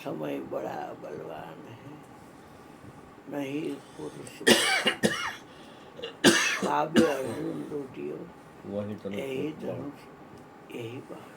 समय बड़ा बलवान है, नहीं पुरुष काव्य अर्जुन लूटियो, यही धनुष यही बाण,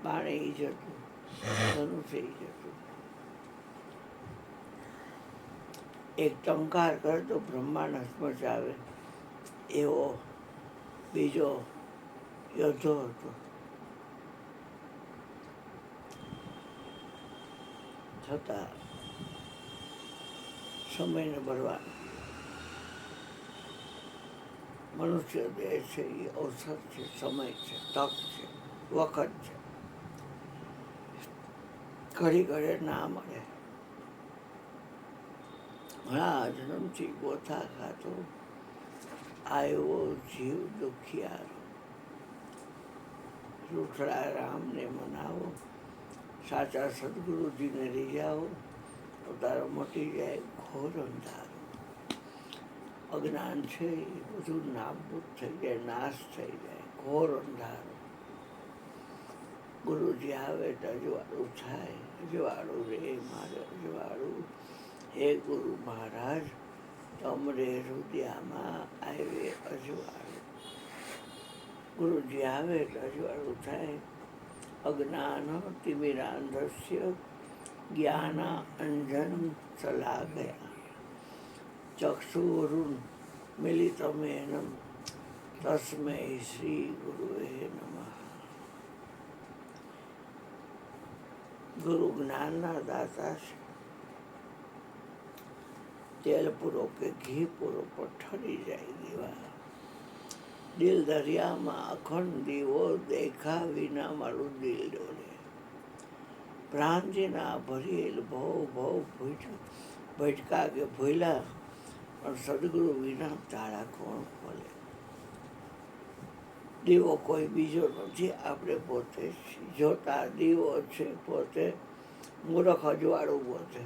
बाण એ જતું, ધનુષ એ જતું. એક ટંકાર કરતો બ્રહ્માંડ હચમચાવે એવો બીજો યોદ્ધો હતો. છતાં સમયને બળવાન. મનુષ્ય દેહ છે એ અવસર છે, સમય છે, તક છે, વખત છે. ઘડી ઘડે ના મળે. ઘણા જન્મથી ગોથા ખાતો આવ્યો જીવ દુખિયારો. રૂઠડા રામને મનાવો, સાચા સદગુરુજીને રીઝાવો તો તારો મટી જાય ઘોર અંધારો. અજ્ઞાન છે એ બધું નાબૂદ થઈ જાય, નાશ થઈ જાય, ઘોર અંધારો. ગુરુજી આવે તો અજવાળું થાય. અજવાળું રે મારે અજવાળું, હે ગુરુ મહારાજ તમરે હૃદયમાં આવે અજવાળું. ગુરુજી આવે તો અજવાળું થાય. અજ્ઞાન તિમિરાંધસ્ય જ્ઞાન અંજન શલાકયા, ચક્ષુરુન મિલિતમેનમ તસ્મૈ શ્રી ગુરુવે નમઃ. ગુરુ જ્ઞાનના દાતા છે. તેલ પૂરો કે ઘી પૂરો પણ ઠરી જાય દીવા. દિલ દરિયામાં અખંડ દીવો, દેખા વિના મારું દિલ ડોલે. પ્રાંતિના ભરેલ ભવ ભટકા કે ભૂલા, પણ સદગુરુ વિના તાળા કોણ ખોલે. દીવો કોઈ બીજો નથી, આપણે પોતે જોતા દીવો છે પોતે. મૂરખ અજવાળું પોતે,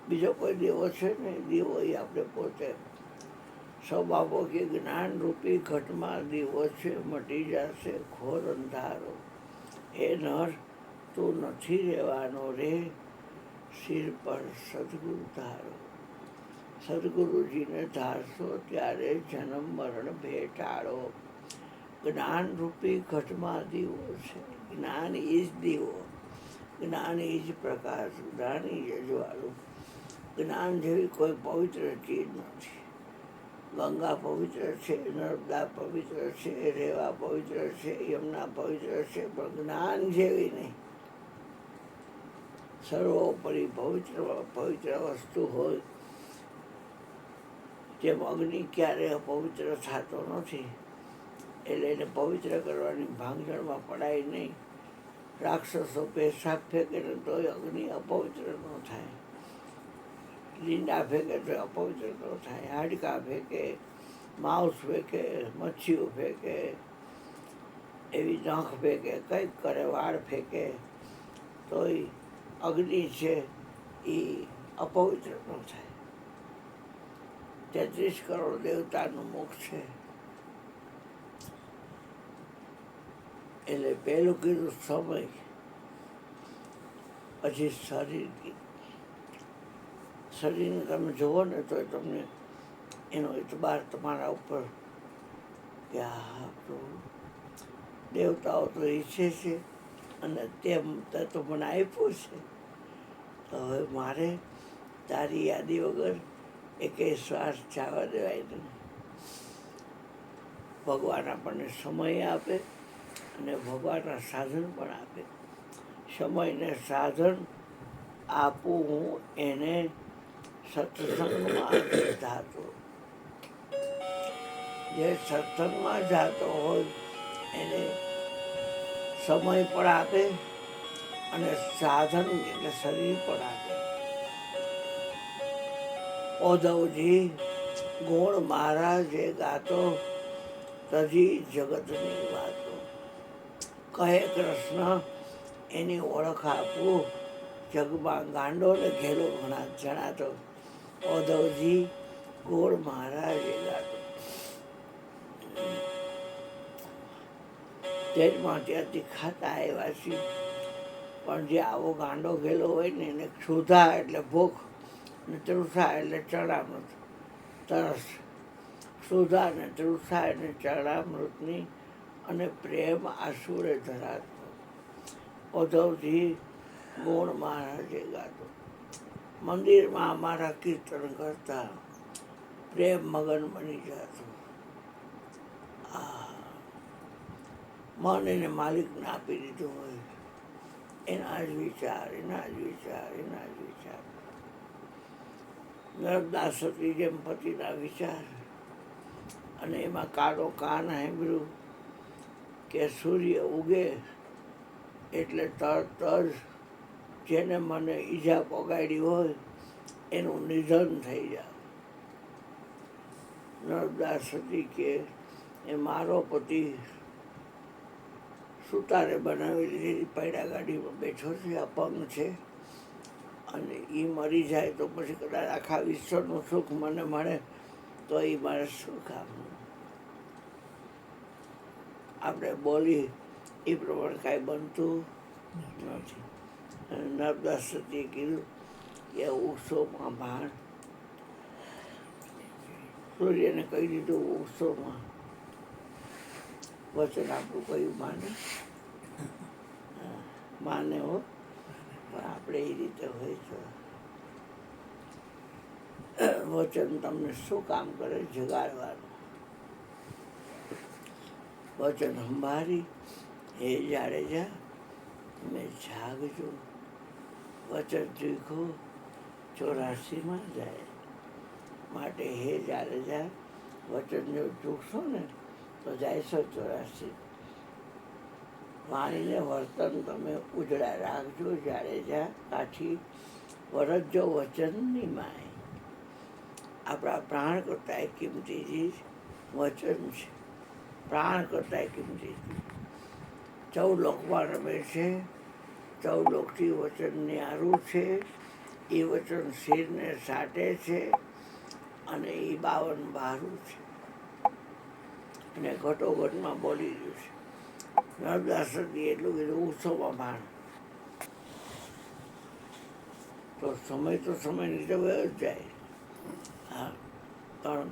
બીજો કોઈ દીવો છે ને. દીવો એ આપણે પોતે. સ્વભાવો કે જ્ઞાન રૂપી ઘટમાં દીવો છે, મટી જશે ઘોર અંધારો. હે નર તું નથી રહેવાનો રે, શિર પર સદગુરુ ધારો. સદગુરુજીને ધારશો ત્યારે જન્મ મરણ ભેટાળો. જ્ઞાન રૂપી ઘટમાં દીવો છે. જ્ઞાન એ જ દીવો, જ્ઞાન એ જ પ્રકાશ, જ્ઞાન એ જ અજવાળું. જ્ઞાન જેવી કોઈ પવિત્ર ચીજ નથી. ગંગા પવિત્ર છે, નર્મદા પવિત્ર છે, રેવા પવિત્ર છે, યમુના પવિત્ર છે, પણ જ્ઞાન જેવી નહીં. સર્વોપરી પવિત્ર વસ્તુ હોય. જેમ અગ્નિ ક્યારેય અપવિત્ર થતો નથી, એટલે એને પવિત્ર કરવાની ભાંગજણમાં પડાય નહીં. રાક્ષસો પેશાબ ફેંકે ને તોય અગ્નિ અપવિત્ર ન થાય. લીંડા ફેંકે તો અપવિત્ર ન થાય. હાડકા ફેંકે, માંસ ફેંકે, મચ્છીઓ ફેંકે, એવી નખ ફેંકે, કંઈક કરે, વાળ ફેંકે, તોય અગ્નિ છે એ અપવિત્ર ન થાય. 33 કરોડ દેવતાનું મુખ છે. એટલે પહેલું કીધું સમય, પછી શરીર. શરીરને તમે જુઓ ને તો તમને એનો ઇતબાર તમારા ઉપર કે હા પ્રભુ દેવતાઓ તો ઈચ્છે છે અને તેમ તો મને આપ્યું છે, તો હવે મારે તારી યાદી વગર એકેય શ્વાસ જવા દેવાય નહીં. ભગવાન આપણને સમય આપે અને ભગવાનના સાધન પણ આપે. સમયને સાધન આપું હું એને સત્સંગમાં જાતો. જે સત્સંગમાં જાતો હોય એને સમય પણ આપે અને સાધન એટલે શરીર પણ આપે. ઉદ્ધવજી ગુણ મારા જે ગાતો, તજી જગતની વાતો. કહે કૃષ્ણ એની ઓળખ આપું, જગમાં ગાંડો ને ઘેલો ઘણા જણાતો. ઉદ્ધવજી ગુણ મારા જે ગાતો. જેલમાં ત્યાંથી ખાતા આવ્યા છીએ પણ જે આવો ગાંડો ગયેલો હોય ને એને ક્ષુધા એટલે ભૂખ અને તૃષા એટલે ચરણામૃત તરસ. ક્ષુધા અને તૃષા અને ચરણામૃતની અને પ્રેમ આસુરે ધરાતો. ઉદ્ધવજી ગુણ મહારાજે ગાતો. મંદિરમાં અમારા કીર્તન કરતા પ્રેમ મગન બની જતો. મન એને માલિકને આપી દીધું હોય. એના જ વિચાર, એના જ વિચાર, એના જ વિચાર. નર્મદા સતી જેમ પતિના વિચાર. અને એમાં કાનો કાન સાંભળ્યું કે સૂર્ય ઉગે એટલે તરત જ જેને મને ઈજા પગાડી હોય એનું નિધન થઈ જાય. નર્મદા સતી કે એ મારો પતિ સુતારે બનાવી લીધી પૈડા ગાડીમાં બેઠો છે, અપંગ છે, અને એ મરી જાય તો પછી કદાચ આખા વિશ્વનું સુખ મને મળે તો એ મારે શું કામનું. આપણે બોલી એ પ્રમાણે કાંઈ બનતું નથી. નર્મદા સતીએ કીધું કે ઉત્સવમાં ભાણ સૂર્યને કહી દીધું ઉત્સવમાં વચન આપણું કયું માને હો, પણ આપણે એ રીતે હોય છે. વચન તમને શું કામ કરે? જગાડવાનું. વચન સંભાળી હે જાડેજા મેં જાગજો. વચન ચૂક્યું 84માં જાય. માટે હે જાડેજા વચન જો ચૂકશો ને તો જાય 84. વાણીને વર્તન તમે ઉજળા રાખજો જાડેજા કાઠી વરતજો વચનની માય. આપણા પ્રાણ કરતાં કિંમતી ચીજ વચન છે. પ્રાણ કરતાં કિંમતી ચીજ. 14 લોકમાં રમે છે. 14 લોકથી વચન ન્યારું છે. એ વચન શિરને સાટે છે અને એ 52 બહારું છે. અને ઘટોઘટમાં બોલી રહ્યું છે. નર્મદા સતી એટલું કીધું ઉત્સવમાં ભાણ. તો સમય નીચે વયો જ જાય. હા, પણ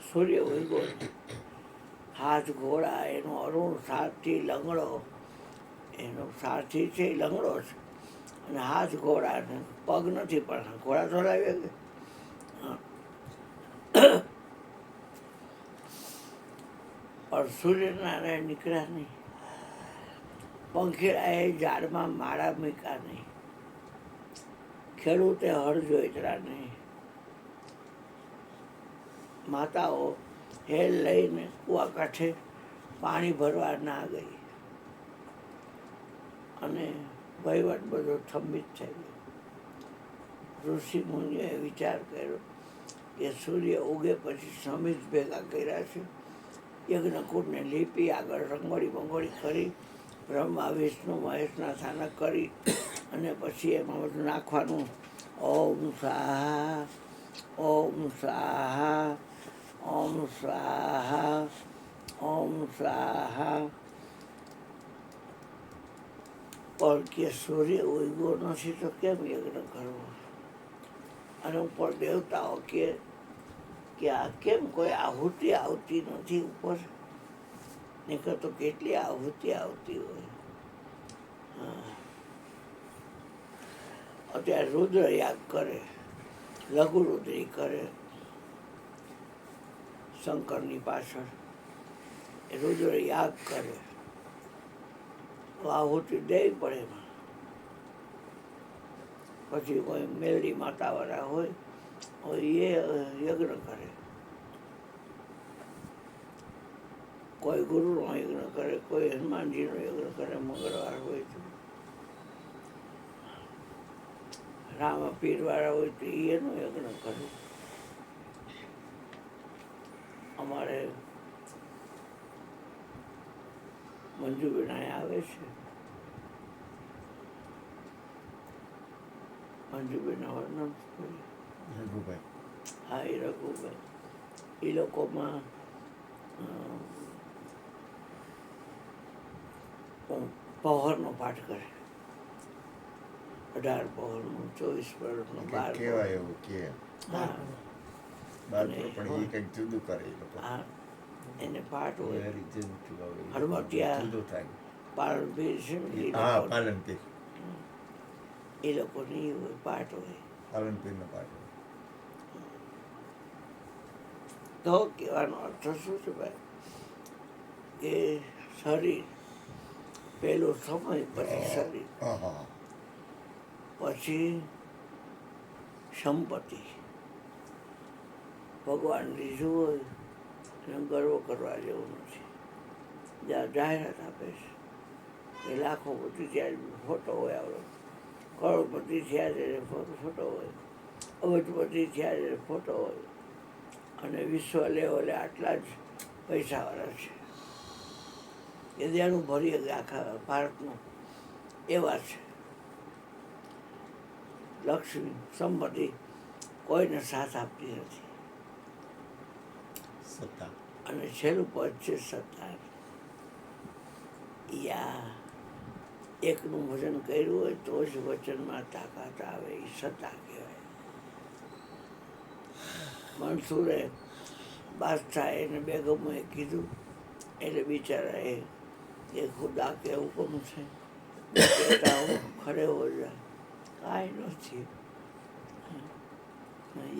સૂર્ય ઉગ્યો હાથ ઘોડા એનો અરુણ સારથી લંગડો. એનો સારથી છે એ લંગડો છે અને હાથ ઘોડા પગ નથી, પણ ઘોડા ચલાવીએ કે પણ સૂર્યનારાયણ નીકળ્યા નહીં. પંખીડાએ ઝાડમાં માળા મૂક્યા નહીં. ખેડૂતે હળ જોઈતરા નહીં. માતાઓ હેલ લઈને કૂવા કાંઠે પાણી ભરવા ના ગઈ અને વહીવટ બધો થંભિત થઈ ગયો. ઋષિ મુનિએ વિચાર કર્યો કે સૂર્ય ઉગે પછી સમિત ભેગા કર્યા છે. યજ્ઞકુંડને લીપી આગળ રંગોળી બંગોળી કરી બ્રહ્મા વિષ્ણુ મહેશના સ્થાનક કરી અને પછી એમાં બધું નાખવાનું. ઓમ સ્વાહા, ઓમ સ્વાહા, ઓમ સ્વાહા, ઓમ સ્વાહા. પણ કે સૂર્ય ઉગ્યો નથી તો કેમ યજ્ઞ કરવો? અને ઉપર દેવતાઓ કે આ કેમ કોઈ આહુતિ આવતી નથી ઉપર? નહીંતર તો કેટલી આહુતિ આવતી હોય. અત્યારે રુદ્ર યાગ કરે, લઘુરુદ્રી કરે શંકરની પાછળ. એ રુદ્ર યાગ કરે તો આહુતિ દેવી પડે એમાં. પછી કોઈ મેલડી માતાવાળા હોય એ યજ્ઞ કરે, કોઈ ગુરુનો યજ્ઞ કરે, કોઈ હનુમાનજીનો યજ્ઞ કરે. મંગળવાર હોય તો રામ પીરવાળા હોય તો એનો યજ્ઞ કરે. અમારે મંજુબેન આવે છે. મંજુબેનના વર્ણન રઘુભાઈ. હા, એ રઘુભાઈ. એ લોકોમાં પહોરનો પાઠ કરે. 18 પહોળનું, 24 પહોળનું, 12 કહેવાય એવું કે હા બાળકો પણ એ કંઈક જુદું કરે એ લોકો હા એને પાઠ હોય. વેરી જુદું હોય. હળવટિયા જુદું થાય પાલનપીર છે ને એ હા લોકો પાલનપીર એ લોકોની એ હોય પાઠ હોય. પાલનપીરનો પાઠ તો કહેવાનો અર્થ શું છે ભાઈ કે શરીર પહેલું સમય પછી શરીર હા હા પછી સંપત્તિ ભગવાન લીધું હોય એને ગર્વ કરવા જેવું નથી. જ્યાં જાહેરાત આપે છે એ લાખોપતિ ત્યારે ફોટો હોય આપણો, કરોડપતિ થયા ત્યારે ફોટો હોય, અબજપતિ થયા ત્યારે ફોટો હોય, અને વિશ્વ લેવલે આટલા જ પૈસાવાળા છે એ દેણું ભરીએ આખા ભારતનું એવા છે. લક્ષ્મી સંપત્તિ કોઈને સાથ આપતી નથી. સત્તા અને છેલ્લું પદ છે સત્તા. યા એકનું ભજન કર્યું હોય તો જ વચનમાં તાકાત આવે, એ સત્તા કહેવાય. મનસૂરે બાદશાહ એને બેગમોએ કીધું એટલે બિચારા એ ખુદા કે હુકમ છે કહેતા હું ખડે હો જા, કાંઈ નથી.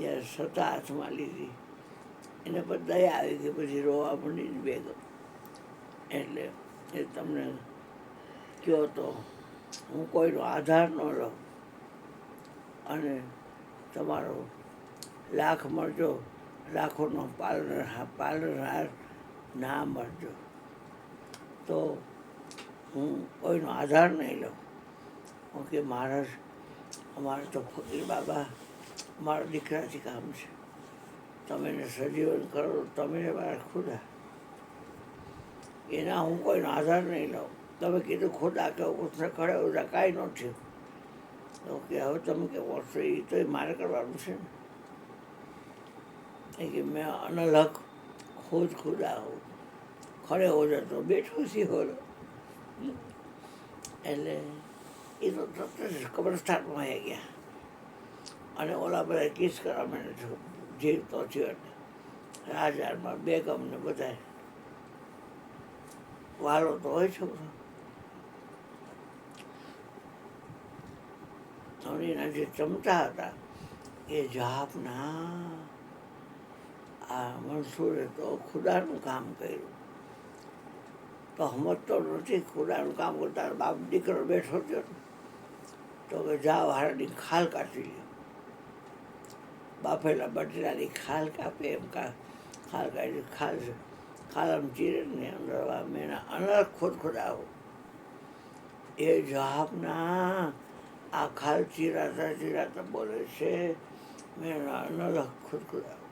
યાર સત્તા હાથમાં લીધી એને પણ દયા આવી ગઈ, પછી રોવા માંડી બેગમ. એટલે એ તમને કહો તો હું કોઈનો આધાર ન લઉં અને તમારો લાખ મળજો, લાખોનો પાલનહાર ના મળજો, તો હું કોઈનો આધાર નહીં લઉં. ઓકે મહારાજ અમારે તો ફકીર બાબા મારા દીકરાથી કામ છે, તમે એને સજીવન કરો, તમે મારા ખુદા એના હું કોઈનો આધાર નહીં લઉં. તમે કીધું ખુદા કે કૃષ્ણ ખડે બધા કાંઈ ન થયું. ઓકે હવે તમે કે વર્ષો એ તો મારે કરવાનું છે ને કે મેં અનલગ ખુદ ખુદા હું ખડે હો જતો બેઠો સી હોલો. એટલે એ તો કબ્રસ્તાનમાં આવી ગયા અને ઓલા બધા કિસ કરવા મને જીવતો થયો એટલે રાજામાં બેગમ ને બધા વાલો તો હોય છોકરો. એના જે ચમચા હતા એ જાપના આ મનસૂરે તો ખુદાનું કામ કર્યું. તો સમજતો નથી ખુદાનું કામ કરતા બાપ દીકરો બેઠો થયો તો કે જાઓ હારાની ખાલ કાઢી લ્યો. બાફેલા બટેલાની ખાલ કાપે એમ ખાલ કાઢી ખાલમ ચીરે ને અંદર મેં અનર ખોદખોદાવો એ જહાબના આ ખાલ ચીરાતા બોલે છે મેં અનર ખોદખોદાવો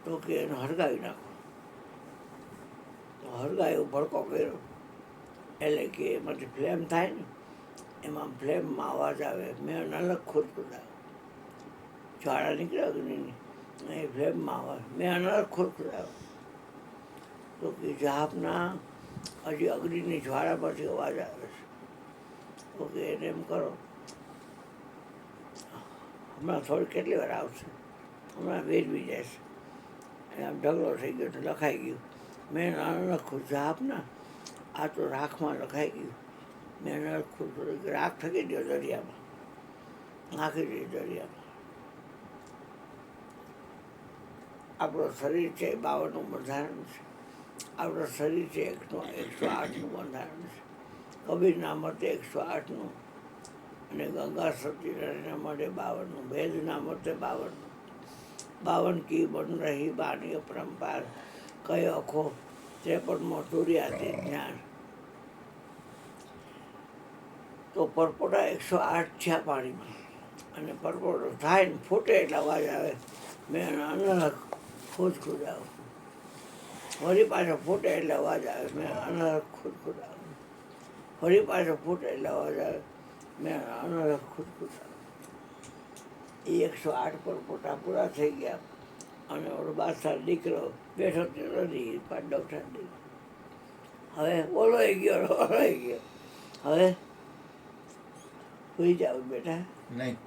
તો કે એને હળગાવી નાખો. હળગાવ્યો ભડકો કર્યો એટલે કે એમાંથી ફ્લેમ થાય ને એમાં ફ્લેમમાં અવાજ આવે મેં અલગ ખોદખોદાવો. જ્વાળા નીકળે અગ્નિની એ ફ્લેમમાં અવાજ મેં અલગ ખોદખોદાવો. તો કે જાપના હજી અગ્નિની જ્વાળામાંથી અવાજ આવે છે. તો કે એને એમ કરો હમણાં થોડી કેટલી વાર આવશે, હમણાં વેચવી જાય છે. આમ ઢગલો થઈ ગયો તો લખાઈ ગયું મેં લખું જાપના આ તો રાખમાં લખાઈ ગયું. મેં લખું રાખ ફેંકી દો દરિયામાં, નાખી દઈ દરિયામાં. આપણું શરીર છે 52નું બંધારણ છે. આપણું શરીર છે 108નું બંધારણ છે. કબીરના મતે 108નું અને ગંગા સતીના મતે 52નું, ભેદના મતે 52નું. 52 કી બન રહી બાની અપરંપાર કયો અખો 53મો તુર્યાથી જ્ઞાન. તો પરપોટા 108 થયા પાણીમાં અને પરપોટો થાય ને ફૂટે એટલે અવાજ આવે મેં અનલગ ખોદખોદાવો. વળી પાછો ફૂટે એટલે અવાજ આવે મેં અનલગ ખોદખોદાવો. વળી પાછો ફૂટે એટલે અવાજ આવે મેં અનલગ ખોદખોદાવો. એ 108 પરપોટા પૂરા થઈ ગયા અને ઓલો બાદશાહ દીકરો બેઠો તેલો નથી ડૉક્ટર દીકરો હવે ઓલોય ગયો હવે સુઈ જાવ બેટા, નહીં,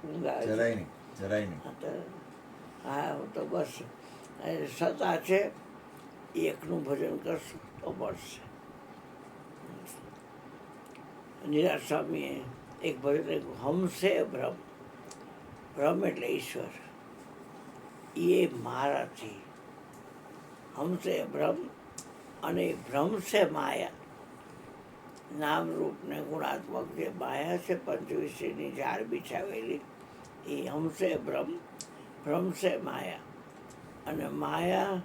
ઊંઘ આવે છે? જરાય નહીં, જરાય નહીં. હા તો હા હું તો બસ એ સત્તા છે, એકનું ભજન કરશું તો મળશે. નિરાશ સ્વામીએ એક ભજન લખ્યું, હમસે ભ્રમ. ભ્રમ એટલે ઈશ્વર, એ મારાથી. હમસે ભ્રમ અને ભ્રમ છે માયા. નામ રૂપ ને ગુણાત્મક જે માયા છે, પંચવિષયની ઝાડ બિછાવેલી, એ હમસે ભ્રમ, ભ્રમ છે માયા. અને માયા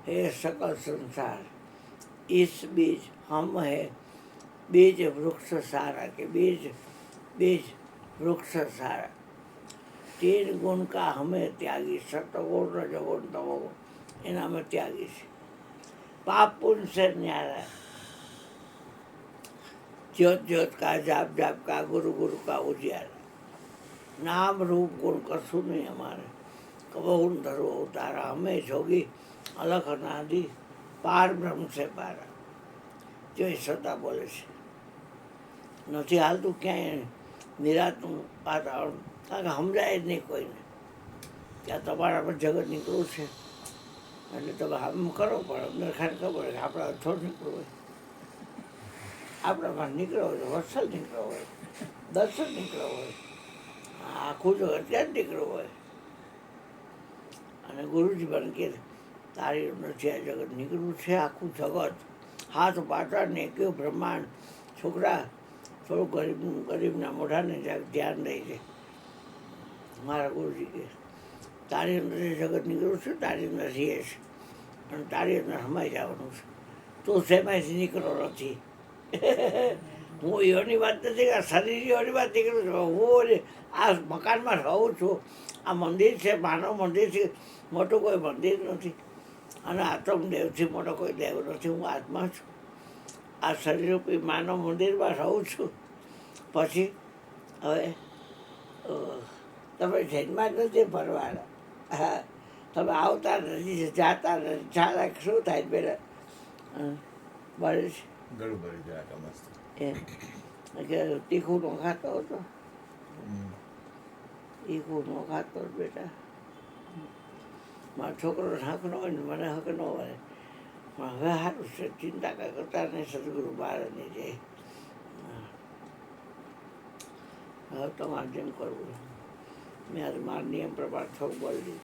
है सकल संसार, इस बीज हम है बीज वृक्ष सारा के बीज बीज वृक्ष सारा. 3 गुण का हमें त्यागी, सतगुण रजगुण तमोगुण, एना में त्यागी છે. पाप पुण्य से न्यारा, ज्योत ज्योत का, जाप जाप का, गुरु गुरु का उजियारा. नाम रूप गुण कશું નહીં અમારે, કબહુન ધરો ઉતારા. હમે જોગી અલખ અનાદિ પાર બ્રહ્મ છે પારા. જો એ સતા બોલે છે, નથી હાલતું ક્યાંય નિરાતનું વાતાવરણ, કારણ કે સમજાય જ નહીં કોઈને કે આ તમારા પર જગત નીકળવું છે. એટલે તમે આમ કરો, પણ અંદર ખાને ખબર હોય કે આપણા થોડું નીકળવું હોય, આપણામાં નીકળ્યો હોય, વત્સલ નીકળ્યો હોય, દર્શન નીકળ્યો હોય, આખું જગત ત્યાં જ નીકળ્યું હોય. અને ગુરુજી મને કહે, તારી નથી આ જગત નીકળવું છે, આખું જગત હાથ પાછળ ને કયું બ્રહ્માંડ. છોકરા થોડું ગરીબના મોઢાને ધ્યાન દઈ છે. મારા ગુરુજી કે તારી અંદર જગત નીકળવું છે, તારી અંદર રહીએ છે, અને તારી અંદર સમાઈ જવાનું છે. તું શેમાંથી નીકળો નથી. હું યોની વાત નથી, કે શરીર યોની વાત નીકળું છું. હું આ મકાનમાં રહું છું, આ મંદિર છે, માનવ મંદિર છે, મોટું કોઈ મંદિર નથી. અને આત્મદેવથી મોટો કોઈ દેવ નથી. હું આત્મા છું, આ શરીરરૂપી માનવ મંદિરમાં રહું છું. પછી હવે તમે જન્મા જ નથી ભરવાના. હા, તમે આવતા નથી, જાતા નથી. ચાલે શું થાય પેલા બળે છે ગળું ભરી જાય આખા મસ્ત. એમ કે તીખું નો ખાતો હતો, તીખું નો ખાતો હતો બેટા. મારો છોકરો હક ન હોય ને મને હક ન હોય, પણ હવે સારું છે, ચિંતા કાંઈ કરતા નહીં. સદગુરુ મહારાજની જય. હવે તમારે જેમ કરવું, મેં આજે મારા નિયમ પ્રમાણે થોડું બોલી દીધું.